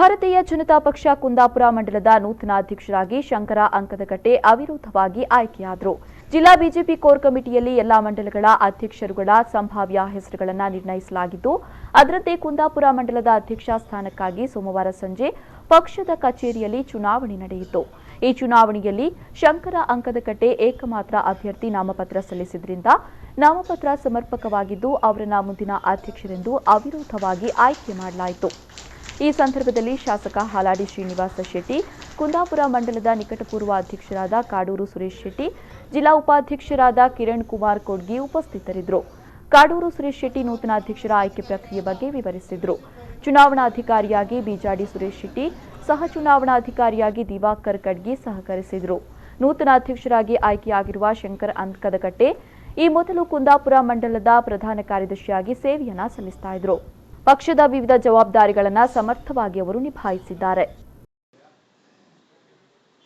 ಭಾರತೀಯ ಜನತಾ ಪಕ್ಷ ಕುಂದಾಪುರ ಮಂಡಲದ ನೂತನ ಅಧ್ಯಕ್ಷರಾಗಿ ಶಂಕರ ಅಂಕದಕಟ್ಟೆ ಅವಿರೋಧವಾಗಿ ಆಯ್ಕೆಯಾದರು. ಜಿಲ್ಲಾ ಬಿಜೆಪಿ ಕೋರ್ ಕಮಿಟಿಯಲ್ಲಿ ಎಲ್ಲಾ ಮಂಡಲಗಳ ಅಧ್ಯಕ್ಷರುಗಳ ಸಂಭಾವ್ಯ ಹೆಸರುಗಳನ್ನು ನಿರ್ಣಯಿಸಲಾಗಿದ್ದು, ಅದರಂತೆ ಕುಂದಾಪುರ ಮಂಡಲದ ಅಧ್ಯಕ್ಷ ಸ್ಥಾನಕ್ಕಾಗಿ ಸೋಮವಾರ ಸಂಜೆ ಪಕ್ಷದ ಕಚೇರಿಯಲ್ಲಿ ಚುನಾವಣೆ ನಡೆಯಿತು. ಈ ಚುನಾವಣೆಯಲ್ಲಿ ಶಂಕರ ಅಂಕದಕಟ್ಟೆ ಏಕಮಾತ್ರ ಅಭ್ಯರ್ಥಿ ನಾಮಪತ್ರ ಸಲ್ಲಿಸಿದ್ರಿಂದ ನಾಮಪತ್ರ ಸಮರ್ಪಕವಾಗಿದ್ದು ಅವರನ್ನ ಮುಂದಿನ ಅಧ್ಯಕ್ಷರೆಂದು ಅವಿರೋಧವಾಗಿ ಆಯ್ಕೆ ಮಾಡಲಾಯಿತು. ಈ ಸಂದರ್ಭದಲ್ಲಿ ಶಾಸಕ ಹಾಲಾಡಿ ಶ್ರೀನಿವಾಸ ಶೆಟ್ಟಿ, ಕುಂದಾಪುರ ಮಂಡಲದ ನಿಕಟಪೂರ್ವ ಅಧ್ಯಕ್ಷರಾದ ಕಾಡೂರು ಸುರೇಶ್ ಶೆಟ್ಟಿ, ಜಿಲ್ಲಾ ಉಪಾಧ್ಯಕ್ಷರಾದ ಕಿರಣ್ ಕುಮಾರ್ ಕೊಡ್ಗಿ ಉಪಸ್ಥಿತರಿದ್ದರು. ಕಾಡೂರು ಸುರೇಶ್ ಶೆಟ್ಟಿ ನೂತನ ಅಧ್ಯಕ್ಷರ ಆಯ್ಕೆ ಪ್ರಕ್ರಿಯೆ ಬಗ್ಗೆ ವಿವರಿಸಿದರು. ಚುನಾವಣಾಧಿಕಾರಿಯಾಗಿ ಬಿಜಾಡಿ ಸುರೇಶ್ ಶೆಟ್ಟಿ, ಸಹ ಚುನಾವಣಾಧಿಕಾರಿಯಾಗಿ ದಿವಾಕರ್ ಕಡ್ಗಿ ಸಹಕರಿಸಿದರು. ನೂತನ ಅಧ್ಯಕ್ಷರಾಗಿ ಆಯ್ಕೆಯಾಗಿರುವ ಶಂಕರ್ ಅಂಕದಕಟ್ಟೆ ಈ ಮೊದಲು ಕುಂದಾಪುರ ಮಂಡಲದ ಪ್ರಧಾನ ಕಾರ್ಯದರ್ಶಿಯಾಗಿ ಸೇವೆಯನ್ನ ಸಲ್ಲಿಸುತ್ತಾ ಇದ್ದರು. ಪಕ್ಷದ ವಿವಿಧ ಜವಾಬ್ದಾರಿಗಳನ್ನು ಸಮರ್ಥವಾಗಿ ಅವರು ನಿಭಾಯಿಸಿದ್ದಾರೆ.